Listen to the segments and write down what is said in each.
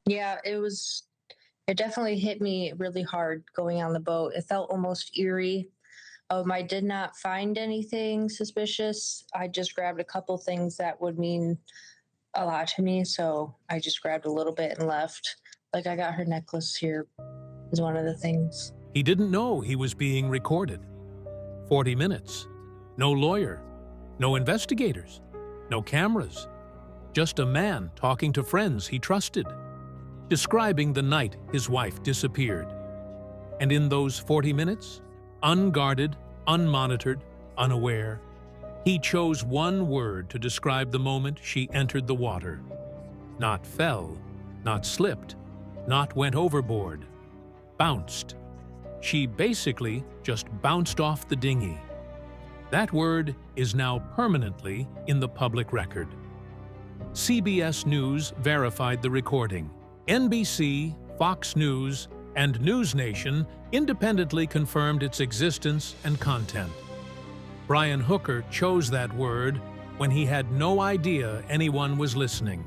Yeah, it definitely hit me really hard going on the boat. It felt almost eerie. I did not find anything suspicious. I just grabbed a couple things that would mean a lot to me, so I just grabbed a little bit and left. Like I got her necklace here is one of the things. He didn't know he was being recorded. 40 minutes. No lawyer. No investigators. No cameras. Just a man talking to friends he trusted, describing the night his wife disappeared. And in those 40 minutes, unguarded, unmonitored, unaware, he chose one word to describe the moment she entered the water. Not fell, not slipped, not went overboard. Bounced. She basically just bounced off the dinghy. That word is now permanently in the public record. CBS News verified the recording. NBC, Fox News, and NewsNation independently confirmed its existence and content. Brian Hooker chose that word when he had no idea anyone was listening.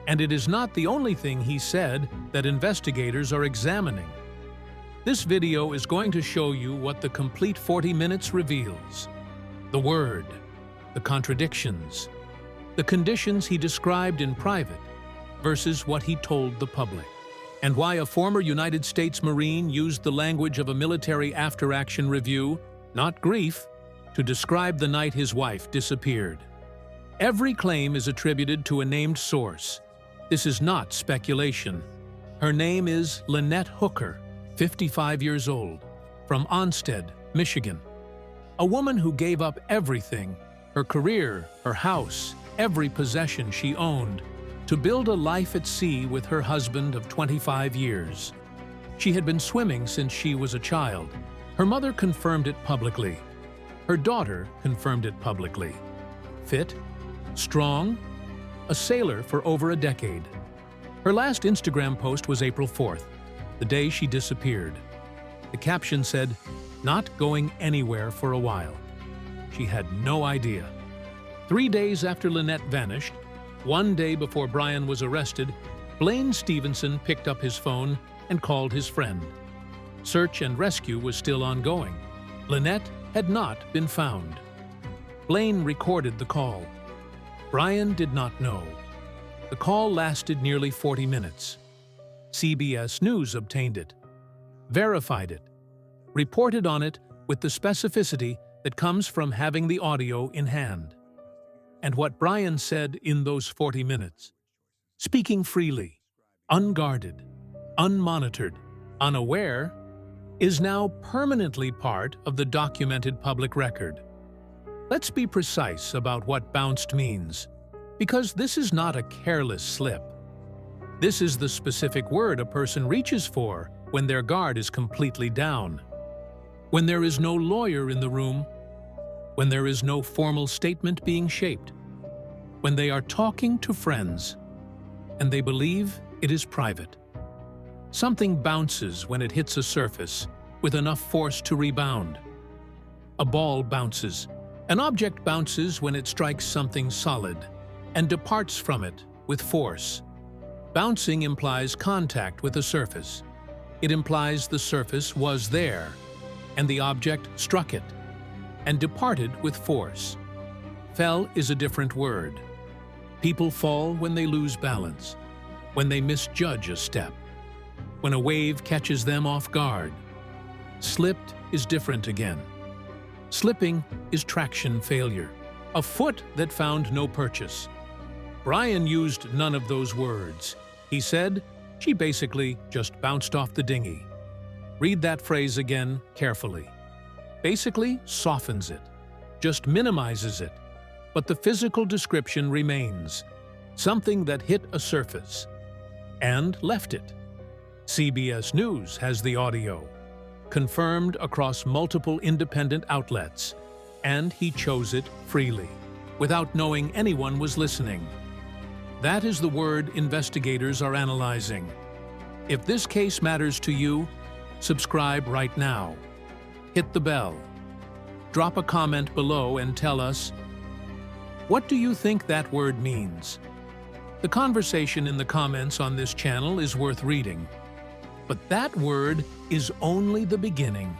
And it is not the only thing he said that investigators are examining. This video is going to show you what the complete 40 minutes reveals. The word, the contradictions, the conditions he described in private versus what he told the public, and why a former United States Marine used the language of a military after-action review, not grief, to describe the night his wife disappeared. Every claim is attributed to a named source. This is not speculation. Her name is Lynette Hooker, 55 years old, from Onsted, Michigan. A woman who gave up everything, her career, her house, every possession she owned, to build a life at sea with her husband of 25 years. She had been swimming since she was a child. Her mother confirmed it publicly. Her daughter confirmed it publicly. Fit, strong, a sailor for over a decade. Her last Instagram post was April 4th, the day she disappeared. The caption said, "Not going anywhere for a while." She had no idea. 3 days after Lynette vanished, one day before Brian was arrested, Blaine Stevenson picked up his phone and called his friend. Search and rescue was still ongoing. Lynette had not been found. Blaine recorded the call. Brian did not know. The call lasted nearly 40 minutes. CBS News obtained it, verified it, reported on it with the specificity that comes from having the audio in hand. And what Brian said in those 40 minutes, speaking freely, unguarded, unmonitored, unaware, is now permanently part of the documented public record. Let's be precise about what bounced means, because this is not a careless slip. This is the specific word a person reaches for when their guard is completely down, when there is no lawyer in the room, when there is no formal statement being shaped, when they are talking to friends, and they believe it is private. Something bounces when it hits a surface with enough force to rebound. A ball bounces. An object bounces when it strikes something solid and departs from it with force. Bouncing implies contact with a surface. It implies the surface was there, and the object struck it, and departed with force. Fell is a different word. People fall when they lose balance, when they misjudge a step, when a wave catches them off guard. Slipped is different again. Slipping is traction failure, a foot that found no purchase. Brian used none of those words. He said, she basically just bounced off the dinghy. Read that phrase again carefully. Basically softens it, just minimizes it, but the physical description remains, something that hit a surface and left it. CBS News has the audio, confirmed across multiple independent outlets, and he chose it freely, without knowing anyone was listening. That is the word investigators are analyzing. If this case matters to you, subscribe right now. Hit the bell. Drop a comment below and tell us, what do you think that word means? The conversation in the comments on this channel is worth reading. But that word is only the beginning.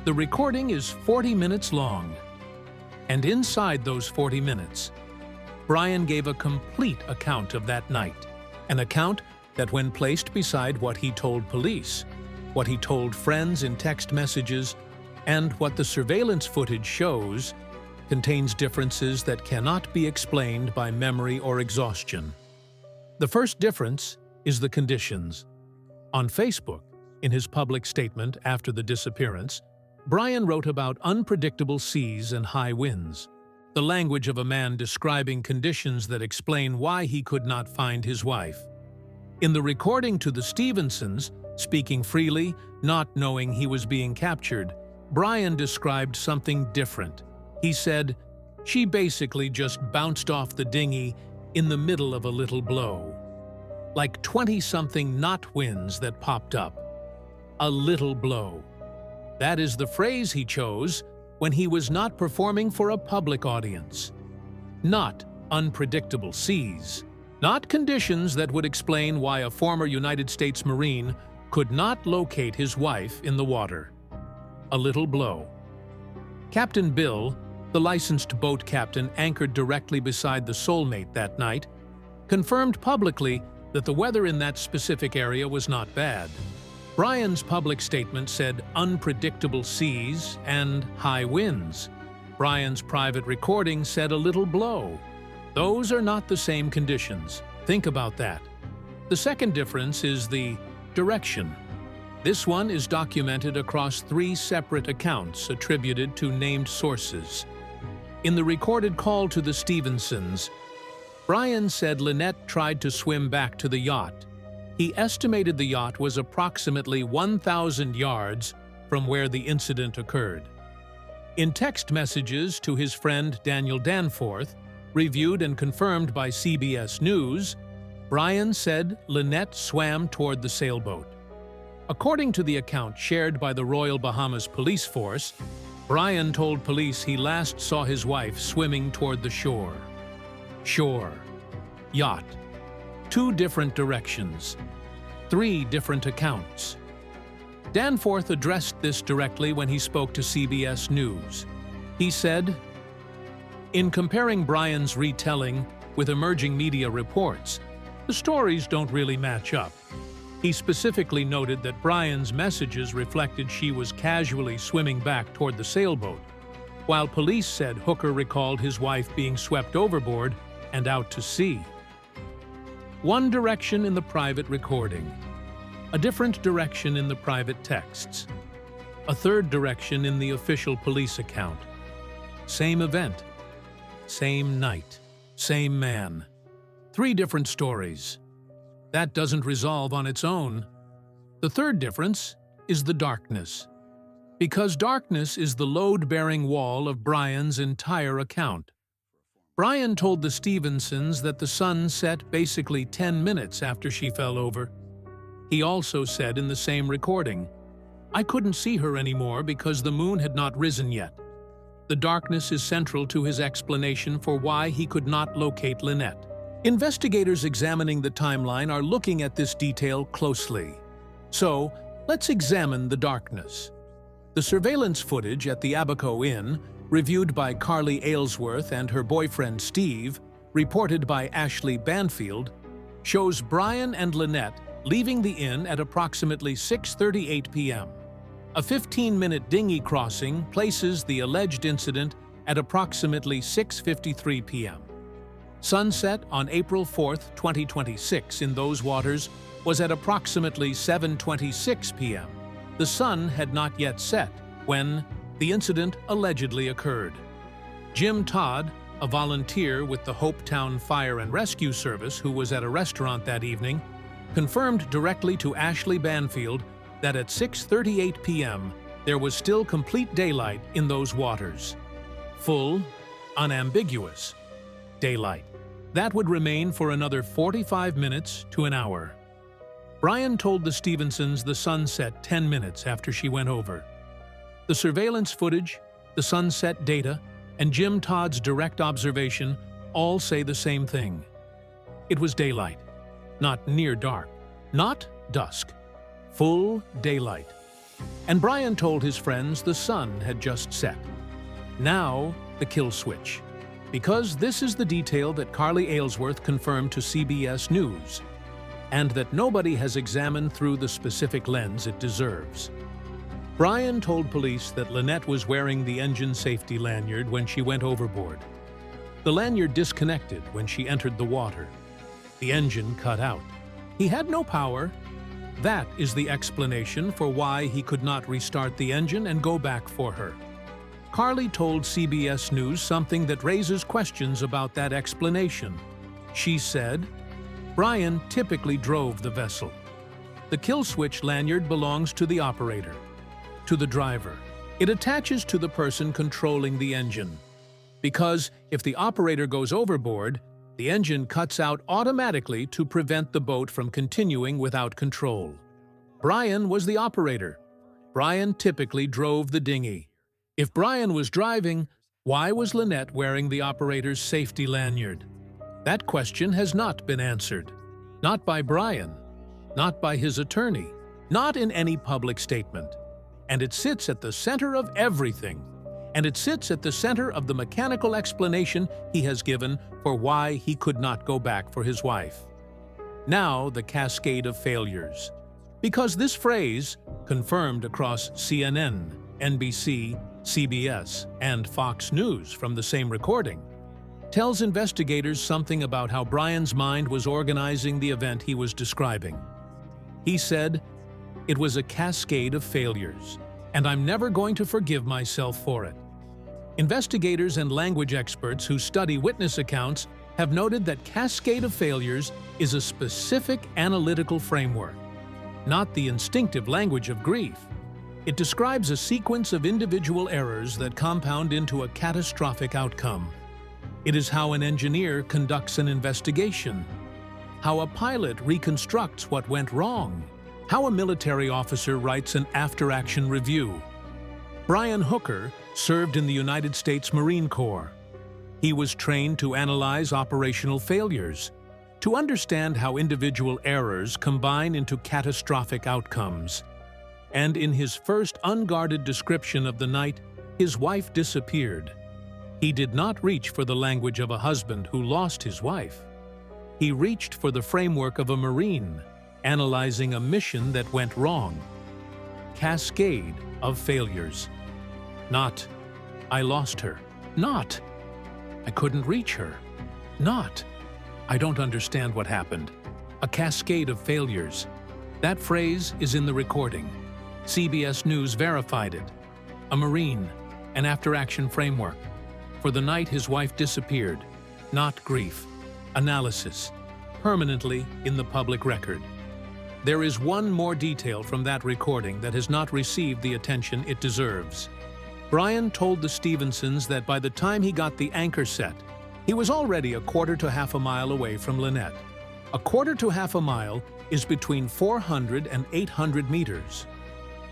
The recording is 40 minutes long. And inside those 40 minutes, Brian gave a complete account of that night. An account that, when placed beside what he told police, what he told friends in text messages, and what the surveillance footage shows, contains differences that cannot be explained by memory or exhaustion. The first difference is the conditions. On Facebook, in his public statement after the disappearance, Brian wrote about unpredictable seas and high winds, the language of a man describing conditions that explain why he could not find his wife. In the recording to the Stevensons, speaking freely, not knowing he was being captured, Brian described something different. He said, "She basically just bounced off the dinghy in the middle of a little blow. Like 20-something knot winds that popped up. A little blow." That is the phrase he chose when he was not performing for a public audience. Not unpredictable seas. Not conditions that would explain why a former United States Marine could not locate his wife in the water. A little blow. Captain Bill, the licensed boat captain anchored directly beside the Soulmate that night, confirmed publicly that the weather in that specific area was not bad. Brian's public statement said unpredictable seas and high winds. Brian's private recording said a little blow. Those are not the same conditions. Think about that. The second difference is the direction. This one is documented across 3 separate accounts attributed to named sources. In the recorded call to the Stevensons, Brian said Lynette tried to swim back to the yacht. He estimated the yacht was approximately 1,000 yards from where the incident occurred. In text messages to his friend Daniel Danforth, reviewed and confirmed by CBS News, Brian said Lynette swam toward the sailboat. According to the account shared by the Royal Bahamas Police Force, Brian told police he last saw his wife swimming toward the shore. Shore. Yacht. 2 different directions. 3 different accounts. Danforth addressed this directly when he spoke to CBS News. He said, "In comparing Brian's retelling with emerging media reports, the stories don't really match up." He specifically noted that Brian's messages reflected she was casually swimming back toward the sailboat, while police said Hooker recalled his wife being swept overboard and out to sea. One direction in the private recording, a different direction in the private texts, a third direction in the official police account. Same event, same night, same man. 3 different stories. That doesn't resolve on its own. The third difference is the darkness. Because darkness is the load-bearing wall of Brian's entire account. Brian told the Stevensons that the sun set basically 10 minutes after she fell over. He also said in the same recording, "I couldn't see her anymore because the moon had not risen yet." The darkness is central to his explanation for why he could not locate Lynette. Investigators examining the timeline are looking at this detail closely. So, let's examine the darkness. The surveillance footage at the Abaco Inn, reviewed by Carly Aylesworth and her boyfriend Steve, reported by Ashley Banfield, shows Brian and Lynette leaving the inn at approximately 6:38 p.m. A 15-minute dinghy crossing places the alleged incident at approximately 6:53 p.m. Sunset on April 4, 2026 in those waters was at approximately 7:26 p.m. The sun had not yet set when the incident allegedly occurred. Jim Todd, a volunteer with the Hopetown Fire and Rescue Service who was at a restaurant that evening, confirmed directly to Ashley Banfield that at 6:38 p.m. there was still complete daylight in those waters. Full, unambiguous daylight. That would remain for another 45 minutes to an hour. Brian told the Stevensons the sun set 10 minutes after she went over. The surveillance footage, the sunset data, and Jim Todd's direct observation all say the same thing. It was daylight, not near dark, not dusk, full daylight. And Brian told his friends the sun had just set. Now, the kill switch. Because this is the detail that Carly Aylesworth confirmed to CBS News, and that nobody has examined through the specific lens it deserves. Brian told police that Lynette was wearing the engine safety lanyard when she went overboard. The lanyard disconnected when she entered the water. The engine cut out. He had no power. That is the explanation for why he could not restart the engine and go back for her. Carly told CBS News something that raises questions about that explanation. She said, Brian typically drove the vessel. The kill switch lanyard belongs to the operator, to the driver. It attaches to the person controlling the engine. Because if the operator goes overboard, the engine cuts out automatically to prevent the boat from continuing without control. Brian was the operator. Brian typically drove the dinghy. If Brian was driving, why was Lynette wearing the operator's safety lanyard? That question has not been answered. Not by Brian, not by his attorney, not in any public statement. And it sits at the center of everything. And it sits at the center of the mechanical explanation he has given for why he could not go back for his wife. Now, the cascade of failures. Because this phrase, confirmed across CNN, NBC, CBS, and Fox News from the same recording, tells investigators something about how Brian's mind was organizing the event he was describing. He said, "It was a cascade of failures, and I'm never going to forgive myself for it." Investigators and language experts who study witness accounts have noted that cascade of failures is a specific analytical framework, not the instinctive language of grief. It describes a sequence of individual errors that compound into a catastrophic outcome. It is how an engineer conducts an investigation, how a pilot reconstructs what went wrong, how a military officer writes an after-action review. Brian Hooker served in the United States Marine Corps. He was trained to analyze operational failures, to understand how individual errors combine into catastrophic outcomes. And in his first unguarded description of the night, his wife disappeared. He did not reach for the language of a husband who lost his wife. He reached for the framework of a Marine, analyzing a mission that went wrong. Cascade of failures. Not, I lost her. Not, I couldn't reach her. Not, I don't understand what happened. A cascade of failures. That phrase is in the recording. CBS News verified it. A Marine, an after-action framework. For the night his wife disappeared. Not grief. Analysis. Permanently in the public record. There is one more detail from that recording that has not received the attention it deserves. Brian told the Stevensons that by the time he got the anchor set, he was already a quarter to half a mile away from Lynette. A quarter to half a mile is between 400 and 800 meters.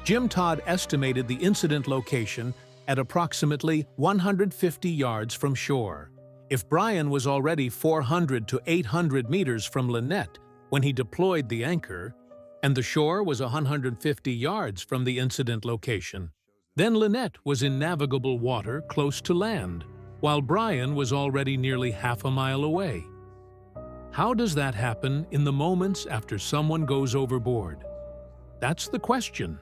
Jim Todd estimated the incident location at approximately 150 yards from shore. If Brian was already 400 to 800 meters from Lynette when he deployed the anchor, and the shore was 150 yards from the incident location, then Lynette was in navigable water close to land, while Brian was already nearly half a mile away. How does that happen in the moments after someone goes overboard? That's the question.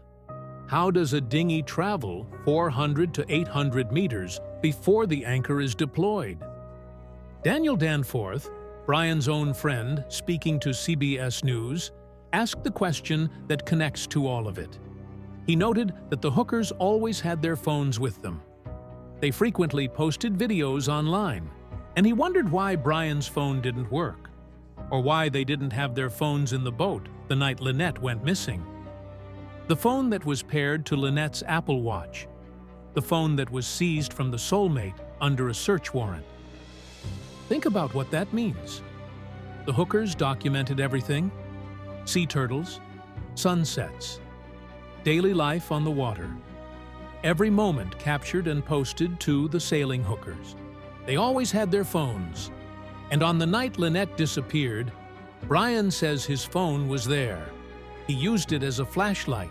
How does a dinghy travel 400 to 800 meters before the anchor is deployed? Daniel Danforth, Brian's own friend, speaking to CBS News, asked the question that connects to all of it. He noted that the hookers always had their phones with them. They frequently posted videos online, and he wondered why Brian's phone didn't work, or why they didn't have their phones in the boat the night Lynette went missing. The phone that was paired to Lynette's Apple Watch, the phone that was seized from the soulmate under a search warrant. Think about what that means. The hookers documented everything: sea turtles, sunsets, daily life on the water. Every moment captured and posted to the sailing hookers. They always had their phones. And on the night Lynette disappeared, Brian says his phone was there. He used it as a flashlight.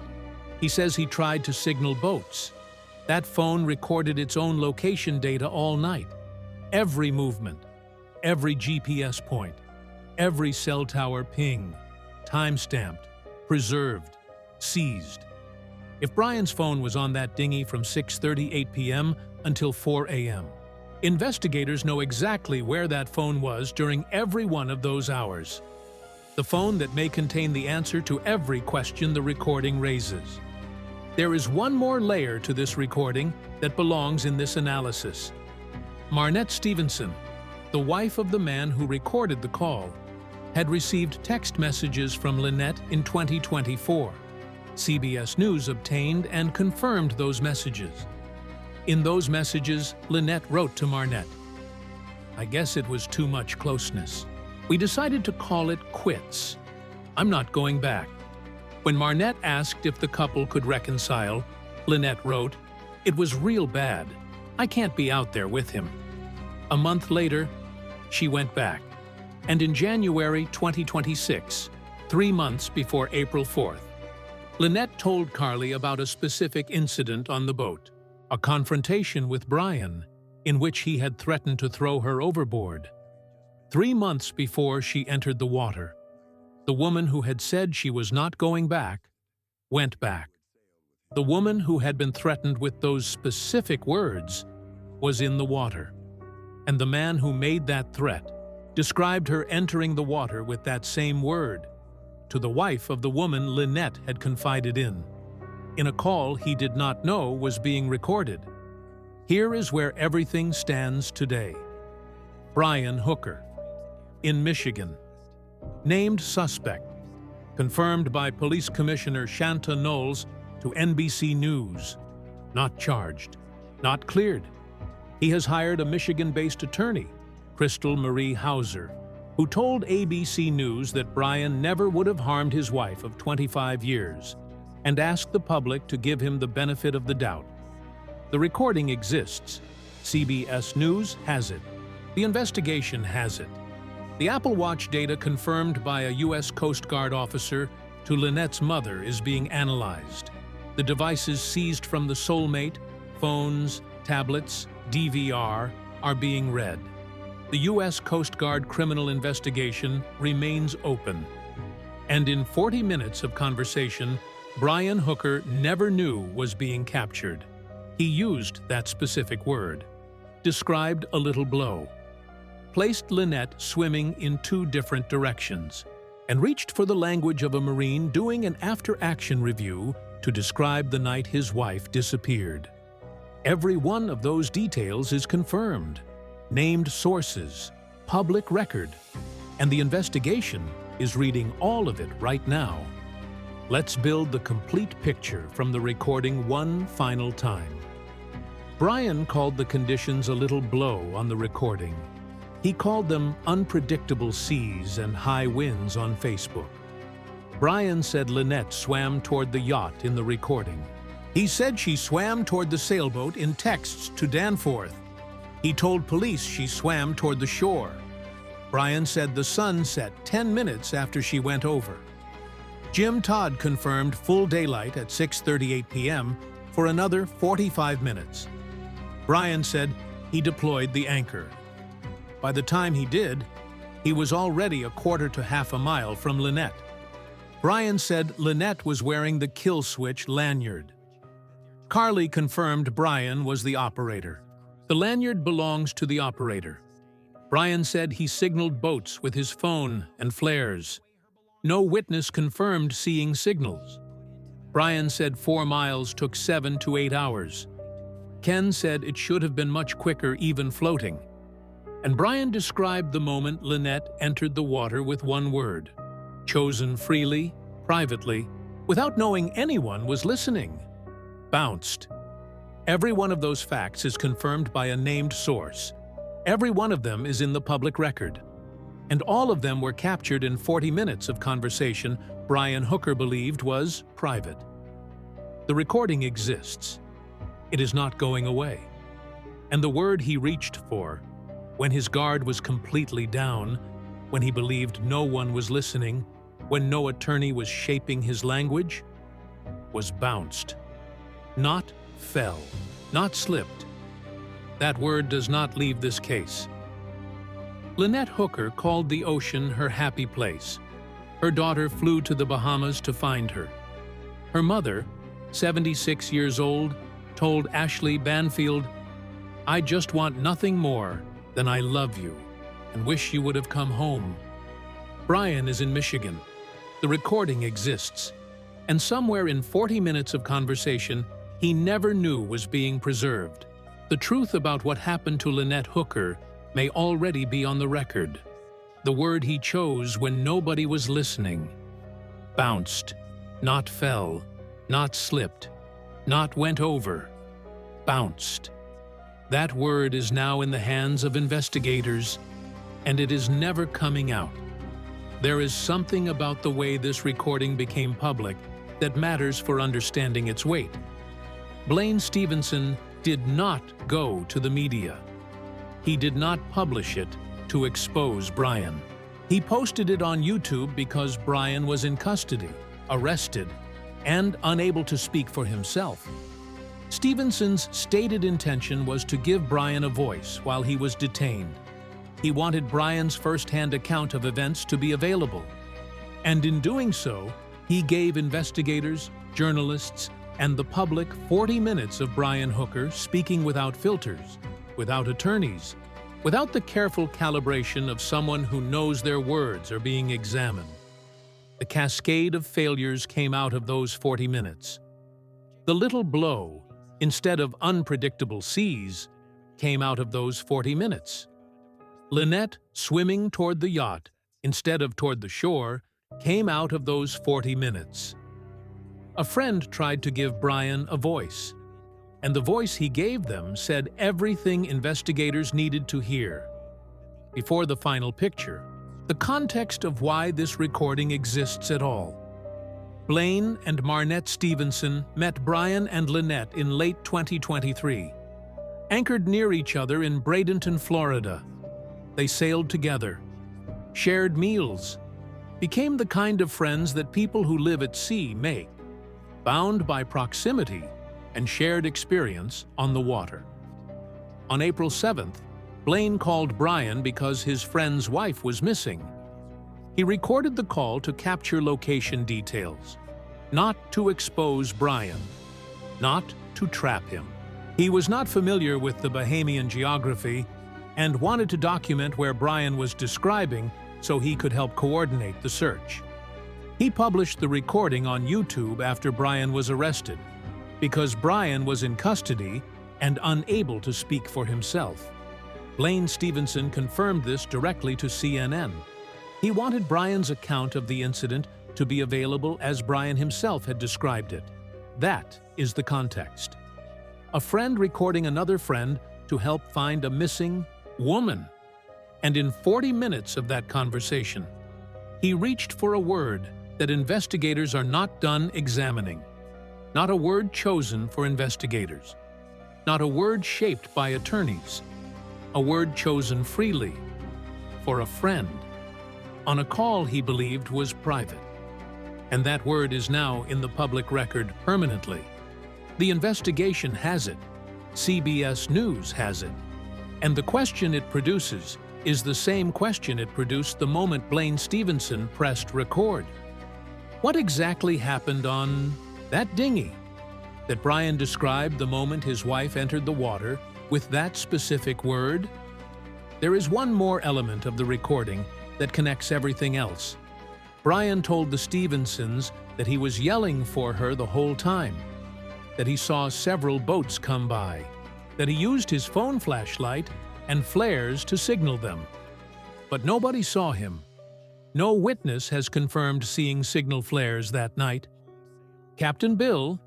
He says he tried to signal boats. That phone recorded its own location data all night. Every movement, every GPS point, every cell tower ping, time-stamped, preserved, seized. If Brian's phone was on that dinghy from 6:38 p.m. until 4 a.m., investigators know exactly where that phone was during every one of those hours. The phone that may contain the answer to every question the recording raises. There is one more layer to this recording that belongs in this analysis. Marnette Stevenson, the wife of the man who recorded the call, had received text messages from Lynette in 2024. CBS News obtained and confirmed those messages. In those messages, Lynette wrote to Marnette, "I guess it was too much closeness. We decided to call it quits. I'm not going back." When Marnette asked if the couple could reconcile, Lynette wrote, "It was real bad. I can't be out there with him." A month later, she went back. And in January 2026, 3 months before April 4th, Lynette told Carly about a specific incident on the boat, a confrontation with Brian, in which he had threatened to throw her overboard. 3 months before she entered the water, the woman who had said she was not going back, went back. The woman who had been threatened with those specific words was in the water. And the man who made that threat described her entering the water with that same word to the wife of the woman Lynette had confided in a call he did not know was being recorded. Here is where everything stands today. Brian Hooker, in Michigan. Named suspect. Confirmed by Police Commissioner Shanta Knowles to NBC News. Not charged. Not cleared. He has hired a Michigan-based attorney, Crystal Marie Hauser, who told ABC News that Brian never would have harmed his wife of 25 years, and asked the public to give him the benefit of the doubt. The recording exists. CBS News has it. The investigation has it. The Apple Watch data confirmed by a U.S. Coast Guard officer to Lynette's mother is being analyzed. The devices seized from the soulmate, phones, tablets, DVR, are being read. The U.S. Coast Guard criminal investigation remains open. And in 40 minutes of conversation, Brian Hooker never knew was being captured. He used that specific word. Described a little blow. Placed Lynette swimming in 2 different directions, and reached for the language of a Marine doing an after-action review to describe the night his wife disappeared. Every one of those details is confirmed. Named sources, public record, and the investigation is reading all of it right now. Let's build the complete picture from the recording one final time. Brian called the conditions a little blow on the recording. He called them unpredictable seas and high winds on Facebook. Brian said Lynette swam toward the yacht in the recording. He said she swam toward the sailboat in texts to Danforth. He told police she swam toward the shore. Brian said the sun set 10 minutes after she went over. Jim Todd confirmed full daylight at 6:38 p.m. for another 45 minutes. Brian said he deployed the anchor. By the time he did, he was already a quarter to half a mile from Lynette. Brian said Lynette was wearing the kill switch lanyard. Carly confirmed Brian was the operator. The lanyard belongs to the operator. Brian said he signaled boats with his phone and flares. No witness confirmed seeing signals. Brian said 4 miles took 7 to 8 hours. Ken said it should have been much quicker even floating. And Brian described the moment Lynette entered the water with one word, chosen freely, privately, without knowing anyone was listening. Bounced. Every one of those facts is confirmed by a named source. Every one of them is in the public record. And all of them were captured in 40 minutes of conversation Brian Hooker believed was private. The recording exists. It is not going away. And the word he reached for when his guard was completely down, when he believed no one was listening, when no attorney was shaping his language, was bounced. Not fell, not slipped. That word does not leave this case. Lynette Hooker called the ocean her happy place. Her daughter flew to the Bahamas to find her. Her mother, 76 years old, told Ashley Banfield, "I just want nothing more than I love you and wish you would have come home." Brian is in Michigan. The recording exists. And somewhere in 40 minutes of conversation, he never knew was being preserved. The truth about what happened to Lynette Hooker may already be on the record. The word he chose when nobody was listening. Bounced, not fell, not slipped, not went over. Bounced. That word is now in the hands of investigators, and it is never coming out. There is something about the way this recording became public that matters for understanding its weight. Blaine Stevenson did not go to the media. He did not publish it to expose Brian. He posted it on YouTube because Brian was in custody, arrested, and unable to speak for himself. Stevenson's stated intention was to give Brian a voice while he was detained. He wanted Brian's first-hand account of events to be available. And in doing so, he gave investigators, journalists, and the public 40 minutes of Brian Hooker speaking without filters, without attorneys, without the careful calibration of someone who knows their words are being examined. The cascade of failures came out of those 40 minutes. The little blow, instead of unpredictable seas, came out of those 40 minutes. Lynette swimming toward the yacht, instead of toward the shore, came out of those 40 minutes. A friend tried to give Brian a voice, and the voice he gave them said everything investigators needed to hear. Before the final picture, the context of why this recording exists at all. Blaine and Marnette Stevenson met Brian and Lynette in late 2023. Anchored near each other in Bradenton, Florida, they sailed together, shared meals, became the kind of friends that people who live at sea make, bound by proximity and shared experience on the water. On April 7th, Blaine called Brian because his friend's wife was missing. He recorded the call to capture location details, not to expose Brian, not to trap him. He was not familiar with the Bahamian geography and wanted to document where Brian was describing so he could help coordinate the search. He published the recording on YouTube after Brian was arrested, because Brian was in custody and unable to speak for himself. Blaine Stevenson confirmed this directly to CNN. He wanted Brian's account of the incident to be available as Brian himself had described it. That is the context. A friend recording another friend to help find a missing woman. And in 40 minutes of that conversation, he reached for a word that investigators are not done examining. Not a word chosen for investigators. Not a word shaped by attorneys. A word chosen freely, for a friend, on a call he believed was private. And that word is now in the public record permanently. The investigation has it. CBS News has it. And the question it produces is the same question it produced the moment Blaine Stevenson pressed record. What exactly happened on that dinghy that Brian described the moment his wife entered the water with that specific word? There is one more element of the recording that connects everything else. Brian told the Stevensons that he was yelling for her the whole time, that he saw several boats come by, that he used his phone flashlight and flares to signal them. But nobody saw him. No witness has confirmed seeing signal flares that night. Captain Bill,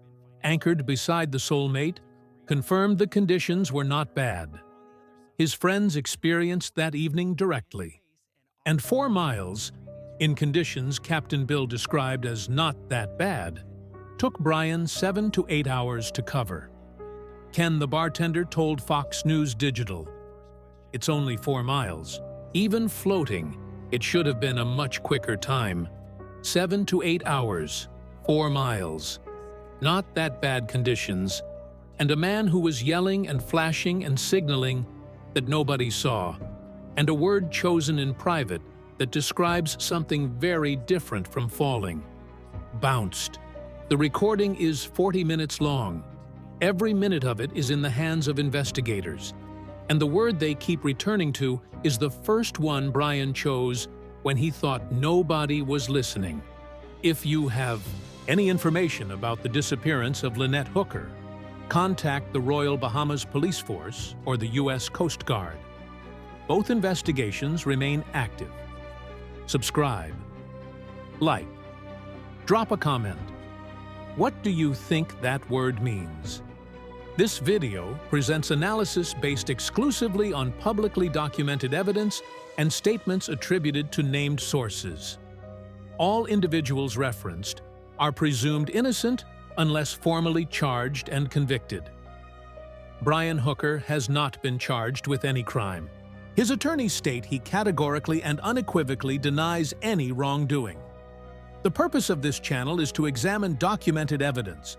anchored beside the soulmate, confirmed the conditions were not bad. His friends experienced that evening directly. And 4 miles, in conditions Captain Bill described as not that bad, took Brian 7 to 8 hours to cover. Ken, the bartender, told Fox News Digital, it's only 4 miles. Even floating, it should have been a much quicker time. 7 to 8 hours, 4 miles. Not that bad conditions, and a man who was yelling and flashing and signaling that nobody saw, and a word chosen in private that describes something very different from falling. Bounced. The recording is 40 minutes long. Every minute of it is in the hands of investigators, and the word they keep returning to is the first one Brian chose when he thought nobody was listening. If you have any information about the disappearance of Lynette Hooker, contact the Royal Bahamas Police Force or the U.S. Coast Guard. Both investigations remain active. Subscribe, like, drop a comment. What do you think that word means? This video presents analysis based exclusively on publicly documented evidence and statements attributed to named sources. All individuals referenced are presumed innocent unless formally charged and convicted. Brian Hooker has not been charged with any crime. His attorneys state he categorically and unequivocally denies any wrongdoing. The purpose of this channel is to examine documented evidence,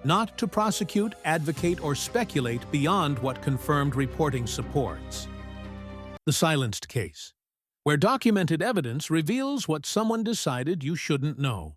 not to prosecute, advocate, or speculate beyond what confirmed reporting supports. The silenced case, where documented evidence reveals what someone decided you shouldn't know.